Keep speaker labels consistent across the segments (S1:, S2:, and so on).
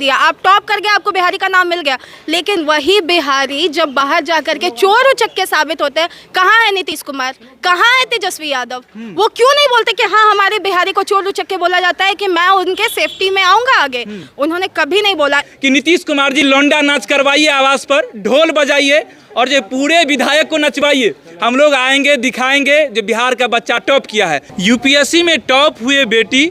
S1: दिया, आप टॉप कर गए, आपको बिहारी का नाम मिल गया। लेकिन वही बिहारी जब बाहर जाकर के चोर उचक्के साबित होते हैं, कहाँ है नीतीश कुमार, कहाँ है तेजस्वी यादव? वो क्यों नहीं बोलते कि हाँ हमारे बिहारी को चोर उचक्के बोला जाता है कि मैं उनके सेफ्टी में आऊंगा आगे? उन्होंने कभी नहीं बोला
S2: कि नीतीश कुमार जी लौंडा नाच करवाइए, आवाज पर ढोल बजाइए और जो पूरे विधायक को नचवाइए। हम लोग आएंगे, दिखाएंगे जो बिहार का बच्चा टॉप किया है। यूपीएससी में टॉप हुए बेटी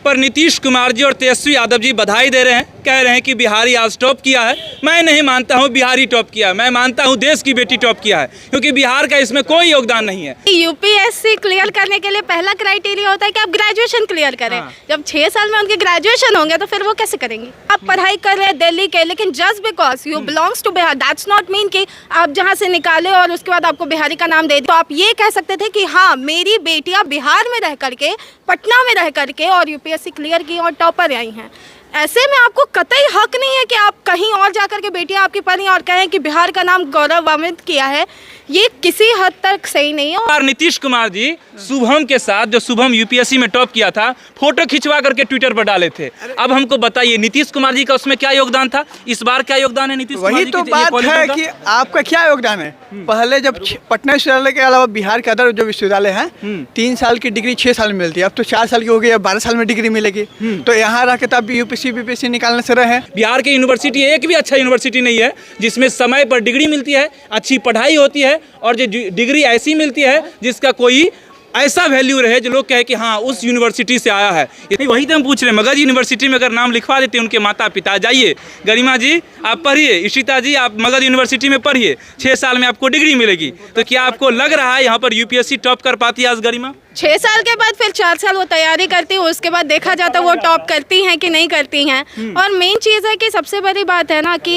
S2: पर नीतीश कुमार जी और तेजस्वी यादव जी बधाई दे रहे हैं, कह रहे हैं कि बिहारी आज टॉप किया है। मैं नहीं मानता हूं बिहारी टॉप किया है, मैं मानता हूं देश की बेटी टॉप किया है, क्योंकि बिहार का इसमें कोई योगदान नहीं है।
S1: यूपीएससी क्लियर करने के लिए पहला क्राइटेरिया होता है कि आप ग्रेजुएशन क्लियर करें। जब 6 साल में उनके ग्रेजुएशन होंगे तो फिर वो कैसे करेंगे? आप पढ़ाई कर रहे हैं दिल्ली के, लेकिन just because you belongs to Bihar that's not mean कि आप जहाँ से निकाले और उसके बाद आपको बिहारी का नाम दे दिया। तो आप ये कह सकते थे कि हाँ मेरी बेटियाँ बिहार में रह करके, पटना में रह करके और यूपीएससी क्लियर की और टॉपर आई हैं। ऐसे में आपको कतई हक नहीं है कि आप कहीं और जाकर के बेटियां आपकी पढ़ी और कहें कि बिहार का नाम गौरवान्वित किया है। ये किसी हद तक सही नहीं है।
S2: और नीतीश कुमार जी शुभम के साथ, जो शुभम यूपीएससी में टॉप किया था, फोटो खिंचवा करके ट्विटर पर डाले थे। अब हमको बताइए नीतीश कुमार जी का उसमें क्या योगदान था? इस बार क्या योगदान है नीतीश कुमार जी?
S3: वही तो बात है कि आपका क्या योगदान है। पहले जब पटना विश्वविद्यालय के अलावा बिहार के अदर जो विश्वविद्यालय हैं 3 साल की डिग्री 6 साल में मिलती है, अब तो 4 साल की हो गई, अब 12 साल में डिग्री मिलेगी। तो यहाँ रह के तब यूपीएससी बीपीएससी निकालने से रहे।
S2: बिहार की यूनिवर्सिटी एक भी अच्छा यूनिवर्सिटी नहीं है जिसमें समय पर डिग्री मिलती है, अच्छी पढ़ाई होती है और जो डिग्री ऐसी मिलती है जिसका कोई ऐसा वैल्यू रहे जो लोग कहे कि हाँ उस यूनिवर्सिटी से आया है। वही तो हम पूछ रहे हैं। मगध यूनिवर्सिटी में अगर नाम लिखवा देते उनके माता पिता, जाइए गरिमा जी आप पढ़िए, इशिता जी आप मगध यूनिवर्सिटी में पढ़िए, 6 साल में आपको डिग्री मिलेगी। तो क्या आपको लग रहा है यहाँ पर यूपीएससी टॉप कर पाती है आज गरिमा?
S1: 6 साल के बाद फिर 4 साल वो तैयारी करती है, उसके बाद देखा जाता है वो टॉप करती हैं कि नहीं करती हैं। और मेन चीज़ है कि सबसे बड़ी बात है ना कि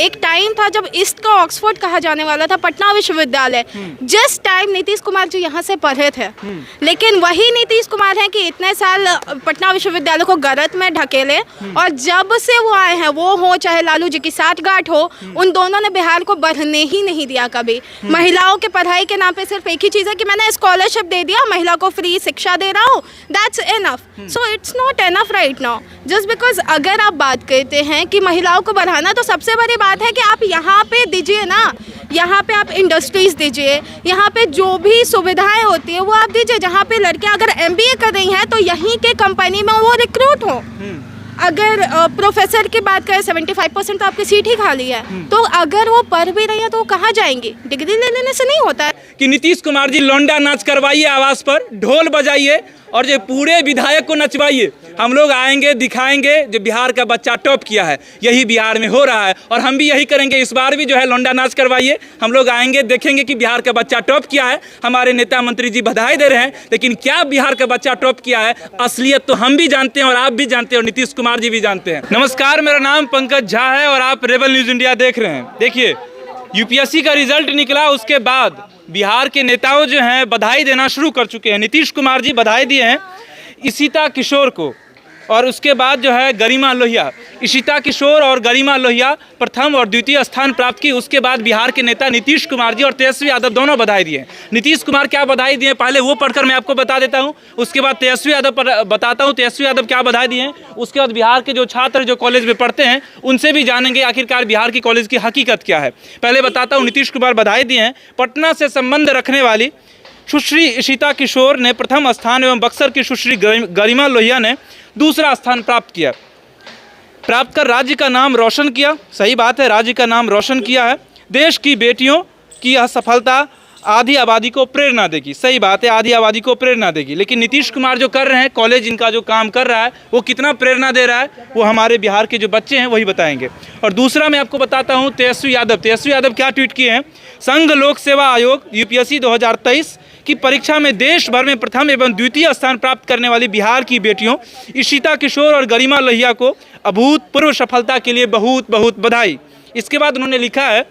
S1: एक टाइम था जब ईस्ट का ऑक्सफोर्ड कहा जाने वाला था पटना विश्वविद्यालय, जिस टाइम नीतीश कुमार जी यहाँ से पढ़े थे। लेकिन वही नीतीश कुमार हैं कि इतने साल पटना विश्वविद्यालय को गलत में ढकेले, और जब से वो आए हैं, वो हो चाहे लालू जी की साठगांठ हो, उन दोनों ने बिहार को बढ़ने ही नहीं दिया कभी। महिलाओं के पढ़ाई के नाम पे सिर्फ एक ही चीज़ है कि मैंने स्कॉलरशिप दे दिया, महिला को फ्री शिक्षा दे रहा हूँ, that's enough. So it's not enough right now, just because अगर आप बात करते हैं कि महिलाओं को बढ़ाना, तो सबसे बड़ी बात है कि आप यहाँ पे दीजिए ना, यहाँ पे आप इंडस्ट्रीज दीजिए, यहाँ पे जो भी सुविधाएं होती है वो आप दीजिए। जहाँ पे लड़कियाँ अगर MBA कर रही हैं तो यहीं के कंपनी में वो रिक्रूट हो। अगर प्रोफेसर की बात करें 75% तो आपकी सीट ही खाली है, तो अगर वो पढ़ भी रही है तो वो कहाँ जाएंगी? डिग्री ले लेने से नहीं होता है।
S2: कि नीतीश कुमार जी लौंडा नाच करवाइए, आवाज पर ढोल बजाइए और जो पूरे विधायक को नचवाइए। हम लोग आएंगे, दिखाएंगे जो बिहार का बच्चा टॉप किया है। यही बिहार में हो रहा है और हम भी यही करेंगे। इस बार भी जो है लौंडा नाच करवाइए, हम लोग आएंगे, देखेंगे कि बिहार का बच्चा टॉप किया है। हमारे नेता मंत्री जी बधाई दे रहे हैं, लेकिन क्या बिहार का बच्चा टॉप किया है असलियत तो हम भी जानते हैं और आप भी जानते हैं और नीतीश कुमार जी भी जानते हैं। नमस्कार, मेरा नाम पंकज झा है और आप रेबल न्यूज इंडिया देख रहे हैं। देखिए यूपीएससी का रिजल्ट निकला, उसके बाद बिहार के नेताओं जो हैं बधाई देना शुरू कर चुके हैं। नीतीश कुमार जी बधाई दिए हैं इशिता किशोर को, और उसके बाद जो है गरिमा लोहिया, इशिता किशोर और गरिमा लोहिया प्रथम और द्वितीय स्थान प्राप्त की। उसके बाद बिहार के नेता नीतीश कुमार जी और तेजस्वी यादव दोनों बधाई दिए। नीतीश कुमार क्या बधाई दिए पहले वो पढ़कर मैं आपको बता देता हूं, उसके बाद तेजस्वी यादव पर बताता हूं तेजस्वी यादव क्या बधाई दिए हैं। उसके बाद बिहार के जो छात्र जो कॉलेज में पढ़ते हैं उनसे भी जानेंगे आखिरकार बिहार की कॉलेज की हकीकत क्या है। पहले बताता हूँ, नीतीश कुमार बधाई दिए हैं पटना से संबंध रखने वाली सुश्री इशिता किशोर ने प्रथम स्थान एवं बक्सर की सुश्री गरिमा लोहिया ने दूसरा स्थान प्राप्त कर राज्य का नाम रोशन किया। सही बात है, राज्य का नाम रोशन किया है। देश की बेटियों की यह सफलता आधी आबादी को प्रेरणा देगी। सही बात है, आधी आबादी को प्रेरणा देगी। लेकिन नीतीश कुमार जो कर रहे हैं, कॉलेज इनका जो काम कर रहा है वो कितना प्रेरणा दे रहा है वो हमारे बिहार के जो बच्चे हैं वही बताएंगे। और दूसरा मैं आपको बताता हूँ तेजस्वी यादव क्या ट्वीट किए हैं। संघ लोक सेवा आयोग यूपीएससी 2023 की परीक्षा में देश भर में प्रथम एवं द्वितीय स्थान प्राप्त करने वाली बिहार की बेटियों इशिता किशोर और गरिमा लोहिया को अभूतपूर्व सफलता के लिए बहुत बहुत बधाई। इसके बाद उन्होंने लिखा है,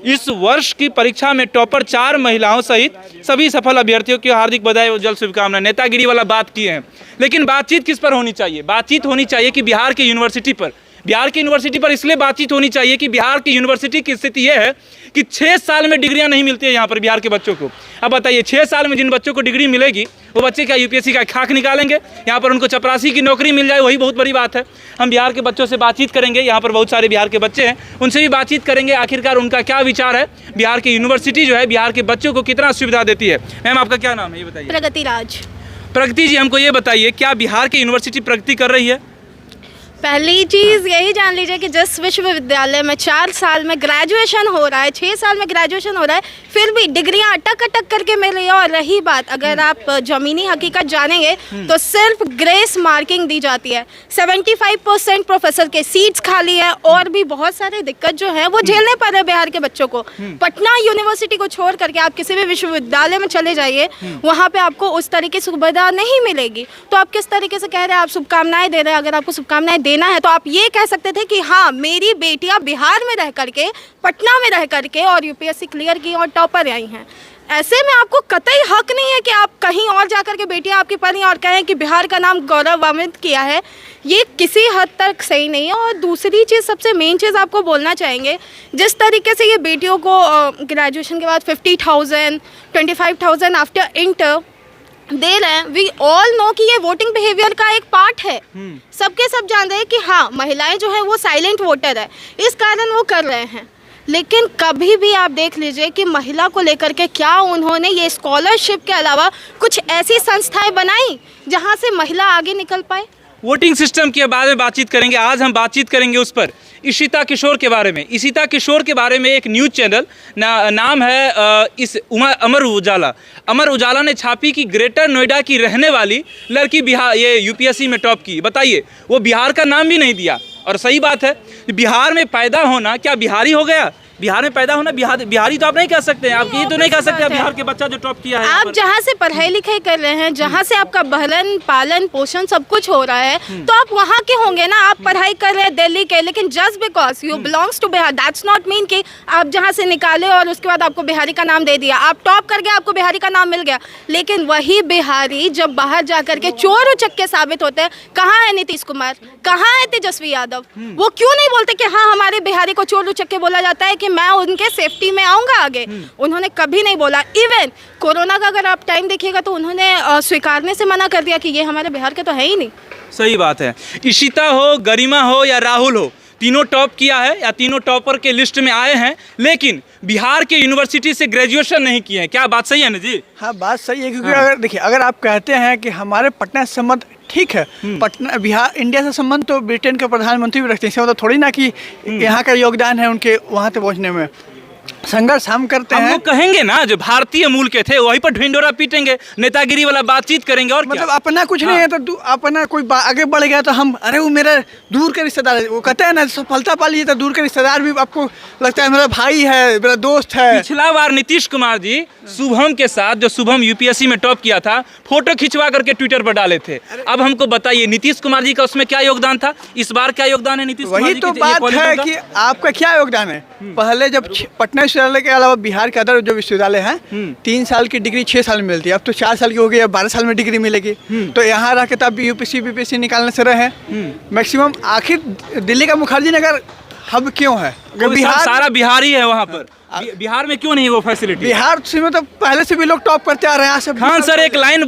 S2: इस वर्ष की परीक्षा में टॉपर 4 महिलाओं सहित सभी सफल अभ्यर्थियों की हार्दिक बधाई और जल शुभकामनाएं। नेतागिरी वाला बात किए हैं, लेकिन बातचीत किस पर होनी चाहिए? बातचीत होनी चाहिए कि बिहार के यूनिवर्सिटी पर बिहार की यूनिवर्सिटी पर इसलिए बातचीत होनी चाहिए कि बिहार की यूनिवर्सिटी की स्थिति यह है कि 6 साल में डिग्रियां नहीं मिलती है यहाँ पर बिहार के बच्चों को। अब बताइए 6 साल में जिन बच्चों को डिग्री मिलेगी वो बच्चे क्या यूपीएससी का खाक निकालेंगे? यहाँ पर उनको चपरासी की नौकरी मिल जाए, वही बहुत बड़ी बात है। हम बिहार के बच्चों से बातचीत करेंगे, यहाँ पर बहुत सारे बिहार के बच्चे हैं, उनसे भी बातचीत करेंगे आखिरकार उनका क्या विचार है, बिहार की यूनिवर्सिटी जो है बिहार के बच्चों को कितना सुविधा देती है। मैम आपका क्या नाम है ये बताइए?
S1: प्रगति राज।
S2: प्रगति जी, हमको ये बताइए क्या बिहार की यूनिवर्सिटी प्रगति कर रही है?
S1: पहली चीज़ यही जान लीजिए कि जिस विश्वविद्यालय में 4 साल में ग्रेजुएशन हो रहा है, 6 साल में ग्रेजुएशन हो रहा है, फिर भी डिग्रियां अटक अटक करके मिल रही है। और रही बात, अगर आप ज़मीनी हकीकत जानेंगे तो सिर्फ ग्रेस मार्किंग दी जाती है। 75% प्रोफेसर के सीट्स खाली है और भी बहुत सारे दिक्कत जो है वो झेलने पड़ रहे बिहार के बच्चों को। पटना यूनिवर्सिटी को छोड़ करके आप किसी भी विश्वविद्यालय में चले जाइए, वहाँ पर आपको उस तरीके से सुविधा नहीं मिलेगी। तो आप किस तरीके से कह रहे हैं, आप शुभकामनाएं दे रहे हैं। अगर आपको शुभकामनाएं देना है तो आप ये कह सकते थे कि हाँ, मेरी बेटियां बिहार में रह करके, पटना में रह करके और यूपीएससी क्लियर की और टॉपर आई हैं। ऐसे में आपको कतई हक नहीं है कि आप कहीं और जाकर के बेटियां आपकी पढ़ी और कहें कि बिहार का नाम गौरवान्वित किया है। ये किसी हद तक सही नहीं है। और दूसरी चीज़, सबसे मेन चीज़ आपको बोलना चाहेंगे, जिस तरीके से ये बेटियों को ग्रेजुएशन के बाद 50,000, 25,000 आफ्टर इंटर दे रहे हैं, वी ऑल नो कि ये वोटिंग बिहेवियर का एक पार्ट है। सबके सब जान रहे हैं कि हाँ, महिलाएं जो है वो साइलेंट वोटर है, इस कारण वो कर रहे हैं। लेकिन कभी भी आप देख लीजिए कि महिला को लेकर के क्या उन्होंने ये स्कॉलरशिप के अलावा कुछ ऐसी संस्थाएं बनाई जहां से महिला आगे निकल पाए।
S2: वोटिंग सिस्टम के बारे में बातचीत करेंगे। आज हम बातचीत करेंगे उस पर, इशिता किशोर के बारे में। इशिता किशोर के बारे में एक न्यूज़ चैनल नाम है अमर उजाला। अमर उजाला ने छापी कि ग्रेटर नोएडा की रहने वाली लड़की बिहार ये यूपीएससी में टॉप की। बताइए, वो बिहार का नाम भी नहीं दिया। और सही बात है, बिहार में पैदा होना क्या बिहारी हो गया? बिहार में पैदा होना बिहारी तो आप नहीं कह सकते हैं। आप ये तो नहीं कह सकते बिहार के बच्चा जो टॉप किया है।
S1: आप जहाँ से पढ़ाई लिखाई कर रहे हैं, जहाँ से आपका भरण पालन पोषण सब कुछ हो रहा है, तो आप वहाँ के होंगे ना। आप पढ़ाई कर रहे हैं दिल्ली के, लेकिन just because you belongs to Bihar, that's not mean कि आप जहाँ से निकाले और उसके बाद आपको बिहारी का नाम दे दिया, आप टॉप कर गए, आपको बिहारी का नाम मिल गया। लेकिन वही बिहारी जब बाहर जा करके चोर उचक्के साबित होते हैं, कहाँ है नीतीश कुमार, कहाँ है तेजस्वी यादव? वो क्यों नहीं बोलते कि हाँ, हमारे बिहारी को चोर उचक्के बोला जाता है कि मैं उनके सेफ्टी में आऊंगा आगे? उन्होंने कभी नहीं बोला। इवन कोरोना का अगर आप टाइम देखिएगा तो उन्होंने स्वीकारने से मना कर दिया कि ये हमारे बिहार के तो है ही नहीं।
S2: सही बात है। इशिता हो, गरिमा हो या राहुल हो, तीनों टॉप किया है या तीनों टॉपर के लिस्ट में आए हैं, लेकिन बिहार के यूनिवर्सिटी से ग्रेजुएशन नहीं किए हैं। क्या बात सही है ना जी?
S3: हाँ, बात सही है। क्योंकि अगर देखिए, अगर आप कहते हैं कि हमारे पटना से संबंध ठीक है, पटना बिहार इंडिया से संबंध तो ब्रिटेन के प्रधानमंत्री भी रखते हैं। इसका मतलब थोड़ी ना कि यहाँ का योगदान है उनके वहाँ तक पहुँचने में। संघर्ष हम करते हैं।
S2: हम लोग कहेंगे ना जो भारतीय मूल के थे वहीं पर ढिंडोरा पीटेंगे, नेतागिरी वाला बातचीत करेंगे। और
S3: मतलब अपना कुछ नहीं है तो अपना कोई आगे बढ़ गया तो हम, अरे वो मेरा दूर के रिश्तेदार है। वो कहते हैं ना, सफलता पा लीजिए तो दूर के रिश्तेदार भी आपको लगता है मेरा भाई है, मेरा दोस्त है।
S2: पिछला बार नीतीश कुमार जी शुभम के साथ, जो शुभम यूपीएससी में टॉप किया था, फोटो खिंचवा करके ट्विटर पर डाले थे। अब हमको बताइए नीतीश कुमार जी का उसमें क्या योगदान था? इस बार क्या योगदान है नीतीश कुमार जी?
S3: वही तो बात है कि आपका क्या योगदान है। पहले जब पटना विश्वविद्यालय के अलावा बिहार के अदर जो विश्वविद्यालय हैं, 3 साल की डिग्री 6 साल में मिलती है। अब तो 4 साल की हो गई, अब 12 साल में डिग्री मिलेगी। तो यहाँ रह के तब यूपीएससी बीपीएससी निकालने से रहे मैक्सिमम। आखिर दिल्ली का मुखर्जी नगर हब क्यों है?
S2: बिहार सारा बिहारी है वहाँ पर। बिहार में क्यों नहीं वो फैसिलिटी?
S3: बिहार में तो पहले से भी लोग टॉप करते आ रहे हैं।
S2: खान सर एक लाइन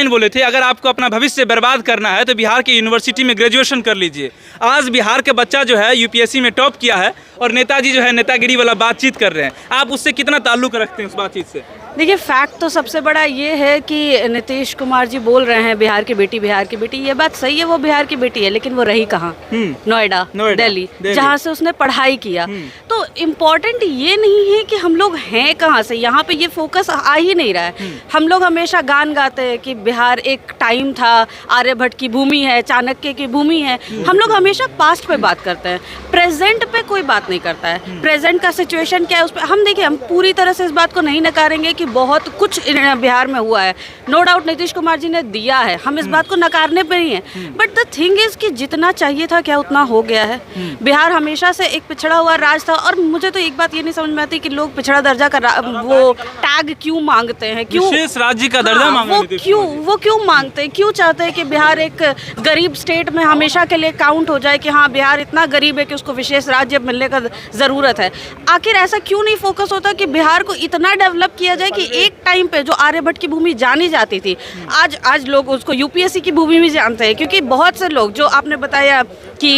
S2: बोले थे, अगर आपको अपना भविष्य बर्बाद करना है तो बिहार की यूनिवर्सिटी में ग्रेजुएशन कर लीजिए। आज बिहार के बच्चा जो है यूपीएससी में टॉप किया है और नेताजी जो है नेतागिरी वाला बातचीत कर रहे हैं। आप उससे कितना ताल्लुक रखते हैं उस बातचीत से?
S4: देखिए, फैक्ट तो सबसे बड़ा ये है कि नीतीश कुमार जी बोल रहे हैं बिहार की बेटी, बिहार की बेटी। ये बात सही है, वो बिहार की बेटी है, लेकिन वो रही कहाँ? नोएडा, दिल्ली, जहाँ से उसने पढ़ाई किया। तो इम्पोर्टेंट ये नहीं है कि हम लोग हैं कहाँ से, यहाँ पे ये फोकस आ ही नहीं रहा है। हम लोग हमेशा गान गाते हैं कि बिहार एक टाइम था, आर्यभट्ट की भूमि है, चाणक्य की भूमि है। हम लोग हमेशा पास्ट पे बात करते हैं, प्रेजेंट पे कोई बात नहीं करता है। प्रेजेंट का सिचुएशन क्या है उस पर हम देखिए, हम पूरी तरह से इस बात को नहीं नकारेंगे कि कि बहुत कुछ बिहार में हुआ है। नो डाउट नीतीश कुमार जी ने दिया है, हम इस बात को नकारने पे नहीं है, बट द थिंग इज कि जितना चाहिए था क्या उतना हो गया है। बिहार हमेशा से एक पिछड़ा हुआ राज्य था, और मुझे तो एक बात ये नहीं समझ में आती कि लोग पिछड़ा दर्जा का वो टैग क्यों मांगते हैं, क्यों
S2: विशेष राज्य का दर्जा मांग रहे थे।
S4: वो क्यों मांगते हैं, क्यों चाहते हैं कि बिहार एक गरीब स्टेट में हमेशा के लिए काउंट हो जाए कि हाँ बिहार इतना गरीब है कि उसको विशेष राज्य मिलने का ज़रूरत है। आखिर ऐसा क्यों नहीं फोकस होता कि बिहार को इतना डेवलप किया जाए कि एक टाइम पे जो आर्यभट्ट की भूमि जानी जाती थी, आज लोग उसको यूपीएससी की भूमि भी जानते हैं, क्योंकि बहुत से लोग जो आपने बताया कि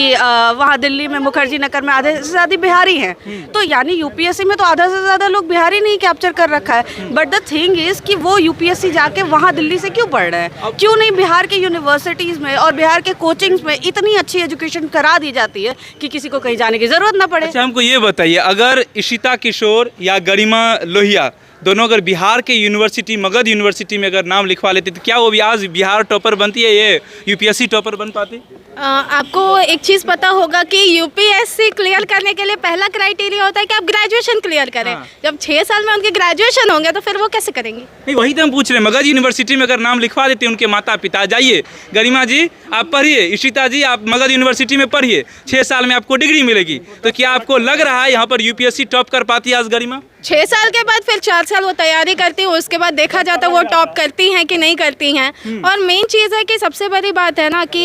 S4: वहाँ दिल्ली में मुखर्जी नगर में आधे से ज़्यादा बिहारी हैं, तो यानी यूपीएससी में तो आधा से ज़्यादा लोग बिहारी नहीं कैप्चर कर रखा है। बट द थिंग इज़ कि वो यूपीएससी जाके वहाँ दिल्ली से क्यों पढ़ रहे हैं, क्यों नहीं बिहार के यूनिवर्सिटीज़ में और बिहार के कोचिंग्स में इतनी अच्छी एजुकेशन करा दी जाती है कि किसी को कहीं जाने की ज़रूरत ना पड़े।
S2: अच्छा, हमको ये बताइए, अगर इशिता किशोर या गरिमा लोहिया दोनों अगर बिहार के यूनिवर्सिटी मगध यूनिवर्सिटी में अगर नाम लिखवा लेते तो क्या वो भी आज बिहार टॉपर बनती है, ये यूपीएससी टॉपर बन पाती?
S1: आपको एक चीज़ पता होगा कि यूपीएससी क्लियर करने के लिए पहला क्राइटेरिया होता है कि आप ग्रेजुएशन क्लियर करें।
S2: हाँ।
S1: जब 6 साल में उनके ग्रेजुएशन होंगे तो फिर वो कैसे करेंगे?
S2: नहीं, वही तो हम पूछ रहे हैं। मगध यूनिवर्सिटी में अगर नाम लिखवा देते उनके माता पिता, जाइए गरिमा जी आप पढ़िए, इशिता जी आप मगध यूनिवर्सिटी में पढ़िए, 6 साल में आपको डिग्री मिलेगी, तो क्या आपको लग रहा है यहाँ पर यूपीएससी टॉप कर पाती है आज गरिमा?
S1: 6 साल के बाद फिर 4 साल वो तैयारी करती है, उसके बाद देखा जाता है वो टॉप करती हैं कि नहीं करती हैं। और मेन चीज़ है कि सबसे बड़ी बात है ना कि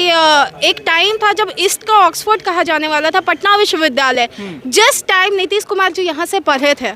S1: एक टाइम था जब ईस्ट का ऑक्सफोर्ड कहा जाने वाला था पटना विश्वविद्यालय, जिस टाइम नीतीश कुमार जी यहाँ से पढ़े थे,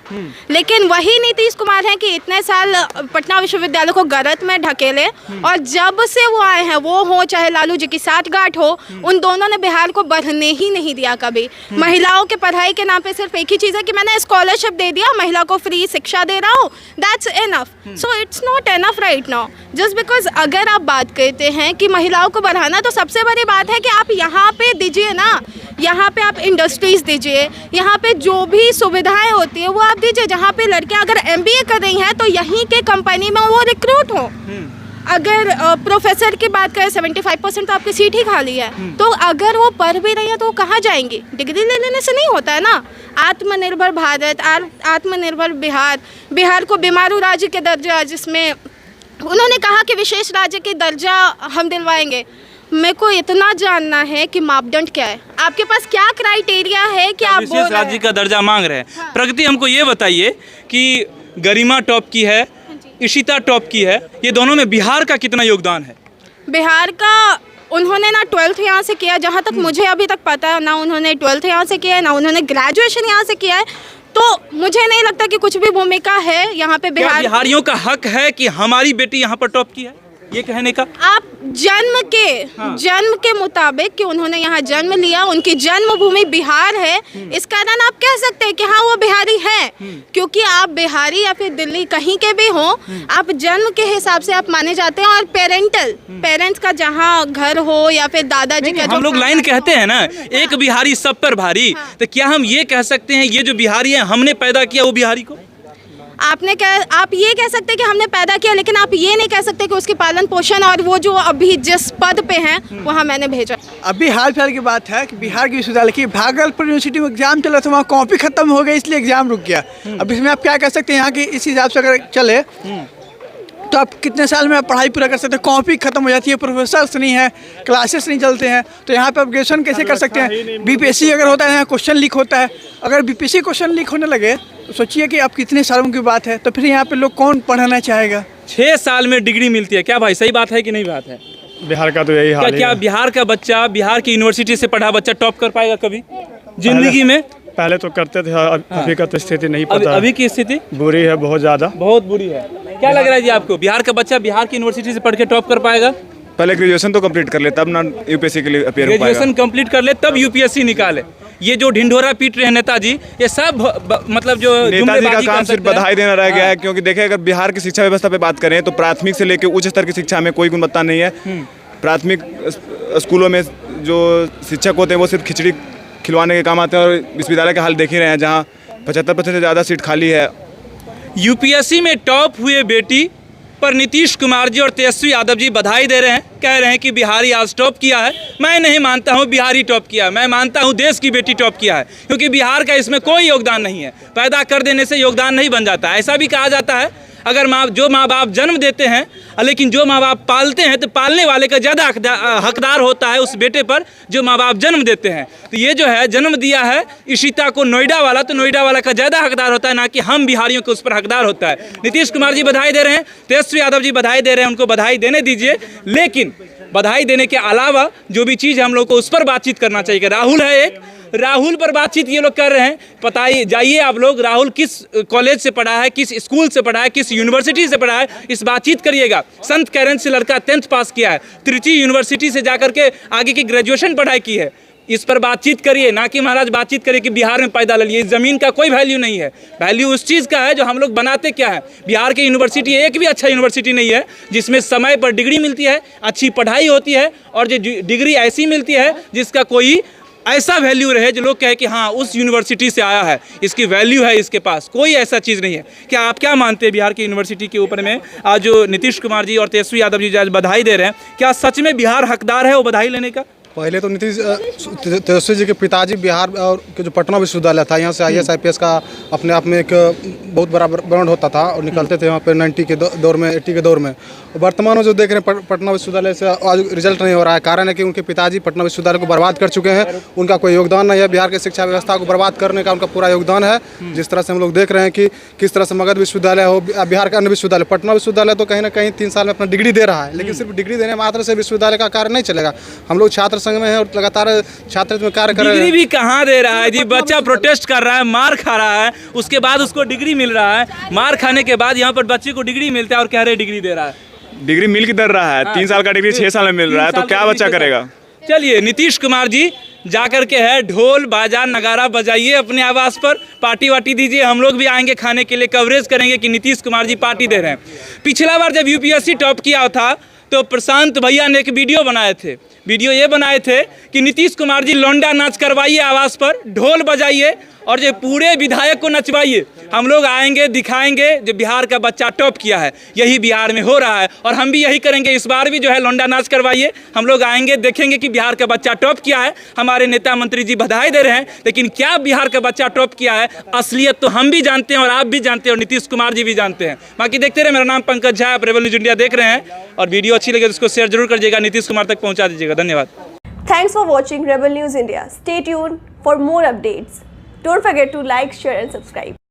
S1: लेकिन वही नीतीश कुमार हैं कि इतने साल पटना विश्वविद्यालय को गलत में ढकेले, और जब से वो आए हैं, वो हो चाहे लालू जी की साठगांठ हो, उन दोनों ने बिहार को बढ़ने ही नहीं दिया कभी। महिलाओं के पढ़ाई के नाम पे सिर्फ एक ही चीज़ है कि मैंने स्कॉलरशिप दे दिया, महिला को फ्री शिक्षा दे रहा हूँ, that's enough. So it's not enough right now, just because अगर आप बात करते हैं कि महिलाओं को बढ़ाना, तो सबसे बड़ी बात है कि आप यहाँ पे दीजिए ना, यहाँ पे आप इंडस्ट्रीज़ दीजिए, यहाँ पे जो भी सुविधाएं होती है वो आप दीजिए। जहाँ पे लड़कियाँ अगर MBA कर रही हैं तो यहीं के कंपनी में वो रिक्रूट हो। अगर प्रोफेसर की बात करें 75% तो आपकी सीट ही खाली है, तो अगर वो पढ़ भी रही है तो वो कहाँ जाएंगी? डिग्री ले लेने से नहीं होता है ना। आत्मनिर्भर भारत, आत्मनिर्भर बिहार को बीमारू राज्य के दर्जा, जिसमें उन्होंने कहा कि विशेष राज्य के दर्जा हम दिलवाएंगे। मेरे को इतना जानना है कि मापदंड क्या है, आपके पास क्या क्राइटेरिया है कि आप
S2: विशेष राज्य का दर्जा मांग रहे हैं?
S1: हाँ।
S2: प्रगति, हमको ये बताइए कि गरिमा टॉप की है, इशिता टॉप की है, ये दोनों में बिहार का कितना योगदान है?
S1: बिहार का उन्होंने ना 12th यहाँ से किया, जहाँ तक मुझे अभी तक पता है, ना उन्होंने 12th यहाँ से किया है, ना उन्होंने ग्रेजुएशन यहाँ से किया है, तो मुझे नहीं लगता कि कुछ भी भूमिका है यहाँ पे
S2: क्या बिहारियों का हक है कि हमारी बेटी यहाँ पर टॉप की है, ये कहने का? आप
S1: जन्म के मुताबिक कि उन्होंने यहाँ जन्म लिया, उनकी जन्मभूमि बिहार है, इस कारण आप कह सकते हैं कि हाँ वो बिहारी है, क्योंकि आप बिहारी या फिर दिल्ली कहीं के भी हो, आप जन्म के हिसाब से आप माने जाते हैं। और पेरेंट्स का जहाँ घर हो या फिर दादाजी का,
S2: हम लोग लाइन कहते हैं ना, एक बिहारी सब पर भारी, तो क्या हम ये कह सकते हैं ये जो बिहारी है हमने पैदा किया वो बिहारी को?
S1: आप ये कह सकते हैं कि हमने पैदा किया, लेकिन आप ये नहीं कह सकते कि उसकी पालन पोषण और वो जो अभी जिस पद पे हैं वहाँ मैंने भेजा।
S3: अभी हाल फिलहाल की बात है कि बिहार के विश्वविद्यालय की भागलपुर यूनिवर्सिटी में एग्जाम चला था, वहाँ कॉपी खत्म हो गई इसलिए एग्जाम रुक गया। अब इसमें आप क्या कह सकते हैं, यहाँ की इस हिसाब से अगर चले तो आप कितने साल में आप पढ़ाई पूरा कर सकते हैं? कॉपी खत्म हो जाती है, प्रोफेसर्स नहीं है, क्लासेस नहीं चलते हैं, तो यहाँ पे आप ग्रेजुएशन कैसे कर सकते हैं? बीपीएससी अगर होता है, यहाँ क्वेश्चन लीक होता है, अगर बीपीएससी क्वेश्चन लीक होने लगे तो सोचिए कि आप कितने सालों की बात है, तो फिर यहाँ पे लोग कौन पढ़ना चाहेगा?
S2: 6 साल में डिग्री मिलती है, क्या भाई सही बात है कि नहीं बात है?
S5: बिहार का तो यही हाल है।
S2: क्या बिहार का बच्चा, बिहार की यूनिवर्सिटी से पढ़ा बच्चा टॉप कर पाएगा कभी जिंदगी में?
S5: पहले तो करते थे, अभी का तो स्थिति नहीं पता।
S2: अभी की स्थिति
S5: बुरी है, बहुत ज़्यादा,
S2: बहुत बुरी है। क्या लग रहा है जी आपको, बिहार का बच्चा बिहार की यूनिवर्सिटी से पढ़ के टॉप कर पाएगा?
S6: पहले ग्रेजुएशन तो कंप्लीट कर ले, तब ना यूपीएससी के लिए अपियर हो पाएगा।
S2: ग्रेजुएशन कंप्लीट कर ले तब यूपीएससी निकाले। ये जो ढिंढोरा पीट रहे हैं नेताजी, ये सब मतलब जो
S6: नेताजी का काम सिर्फ बधाई देना रह गया है, क्योंकि देखिए अगर बिहार की शिक्षा व्यवस्था पे बात करें तो प्राथमिक से लेकर उच्च स्तर की शिक्षा में कोई गुणवत्ता नहीं है। प्राथमिक स्कूलों में जो शिक्षक होते हैं वो सिर्फ खिचड़ी खिलवाने के काम आते हैं, और विश्वविद्यालय का हाल देख ही रहे हैं जहाँ 75% से ज़्यादा सीट खाली है।
S2: यूपीएससी में टॉप हुए बेटी पर नीतीश कुमार जी और तेजस्वी यादव जी बधाई दे रहे हैं, कह रहे हैं कि बिहारी आज टॉप किया है। मैं नहीं मानता हूं बिहारी टॉप किया है, मैं मानता हूं देश की बेटी टॉप किया है, क्योंकि बिहार का इसमें कोई योगदान नहीं है। पैदा कर देने से योगदान नहीं बन जाता है। ऐसा भी कहा जाता है अगर जो माँ बाप जन्म देते हैं, लेकिन जो माँ बाप पालते हैं, तो पालने वाले का ज़्यादा हकदार होता है उस बेटे पर जो माँ बाप जन्म देते हैं। तो ये जो है जन्म दिया है इशिता को नोएडा वाला, तो नोएडा वाला का ज़्यादा हकदार होता है, ना कि हम बिहारियों को उस पर हकदार होता है। नीतीश कुमार जी बधाई दे रहे हैं, तेजस्वी यादव जी बधाई दे रहे हैं, उनको बधाई देने दीजिए, लेकिन बधाई देने के अलावा जो भी चीज़ हम लोग को उस पर बातचीत करना चाहिए। राहुल है एक, राहुल पर बातचीत ये लोग कर रहे हैं। बताइए, जाइए आप लोग, राहुल किस कॉलेज से पढ़ा है, किस स्कूल से पढ़ा है, किस यूनिवर्सिटी से पढ़ा है, इस बातचीत करिएगा। संत कैरन से लड़का 10th पास किया है, त्रिची यूनिवर्सिटी से जाकर के आगे की ग्रेजुएशन पढ़ाई की है। इस पर बातचीत करिए, ना कि महाराज बातचीत करिए कि बिहार में पैदा ले लिए। इस ज़मीन का कोई वैल्यू नहीं है, वैल्यू उस चीज़ का है जो हम लोग बनाते क्या है। बिहार की यूनिवर्सिटी एक भी अच्छा यूनिवर्सिटी नहीं है जिसमें समय पर डिग्री मिलती है, अच्छी पढ़ाई होती है, और जो डिग्री ऐसी मिलती है जिसका कोई ऐसा वैल्यू रहे जो लोग कहे कि हाँ उस यूनिवर्सिटी से आया है, इसकी वैल्यू है, इसके पास कोई ऐसा चीज़ नहीं है। क्या आप क्या मानते हैं बिहार की यूनिवर्सिटी के ऊपर में आज जो नीतीश कुमार जी और तेजस्वी यादव जी आज बधाई दे रहे हैं, क्या सच में बिहार हकदार है वो बधाई लेने का?
S7: पहले तो तेजस्वी जी के पिताजी बिहार और के जो पटना विश्वविद्यालय था, यहाँ से IAS IPS का अपने आप में एक बहुत बड़ा ब्रांड होता था और निकलते थे वहाँ पे 90 के दौर में, 80 के दौर में। वर्तमान में जो देख रहे हैं पटना विश्वविद्यालय से आज रिजल्ट नहीं हो रहा है। कारण है कि उनके पिताजी पटना विश्वविद्यालय को बर्बाद कर चुके हैं, उनका कोई योगदान नहीं है। बिहार की शिक्षा व्यवस्था को बर्बाद करने का उनका पूरा योगदान है। जिस तरह से हम लोग देख रहे हैं कि किस तरह से मगध विश्वविद्यालय हो, बिहार का अन्य विश्वविद्यालय, पटना विश्वविद्यालय तो कहीं ना कहीं 3 साल में अपना डिग्री दे रहा है, लेकिन सिर्फ डिग्री देने मात्र से विश्वविद्यालय का कार्य नहीं चलेगा। हम लोग छात्र संघ में हैं और लगातार छात्र में कार्य कर रहे हैं।
S2: डिग्री भी कहाँ दे रहा है जी, बच्चा प्रोटेस्ट कर रहा है, मार खा रहा है, उसके बाद उसको डिग्री मिल रहा है। मार खाने के बाद यहाँ पर बच्चे को डिग्री मिलता है और कह रहे डिग्री दे रहा है।
S6: डिग्री मिल किधर रहा है? 3 साल का डिग्री 6 साल में मिल रहा है, तो क्या बच्चा करेगा?
S2: चलिए नीतीश कुमार जी जाकर के है ढोल बाजा नगारा बजाइए अपने आवास पर, पार्टी वार्टी दीजिए, हम लोग भी आएंगे खाने के लिए, कवरेज करेंगे कि नीतीश कुमार जी पार्टी दे रहे हैं। पिछला बार जब UPSC टॉप किया था तो प्रशांत भैया ने एक वीडियो बनाए थे। वीडियो ये बनाए थे कि नीतीश कुमार जी लौंडा नाच करवाइए आवास पर, ढोल बजाइए और जो पूरे विधायक को नचवाइए। हम लोग आएंगे, दिखाएंगे जो बिहार का बच्चा टॉप किया है। यही बिहार में हो रहा है और हम भी यही करेंगे। इस बार भी जो है लौंडा नाच करवाइए, हम लोग आएंगे, देखेंगे कि बिहार का बच्चा टॉप किया है। हमारे नेता मंत्री जी बधाई दे रहे हैं, लेकिन क्या बिहार का बच्चा टॉप किया है असलियत तो हम भी जानते हैं और आप भी जानते हैं और नीतीश कुमार जी भी जानते हैं। बाकी देखते रहे, मेरा नाम पंकज झा, आप रेबल न्यूज इंडिया देख रहे हैं, और वीडियो अच्छी लगे तो उसको शेयर जरूर करिएगा, नीतीश कुमार तक पहुँचा दीजिएगा। धन्यवाद।
S8: Thanks for watching Rebel News India. Stay tuned for more updates. Don't forget to like, share and subscribe.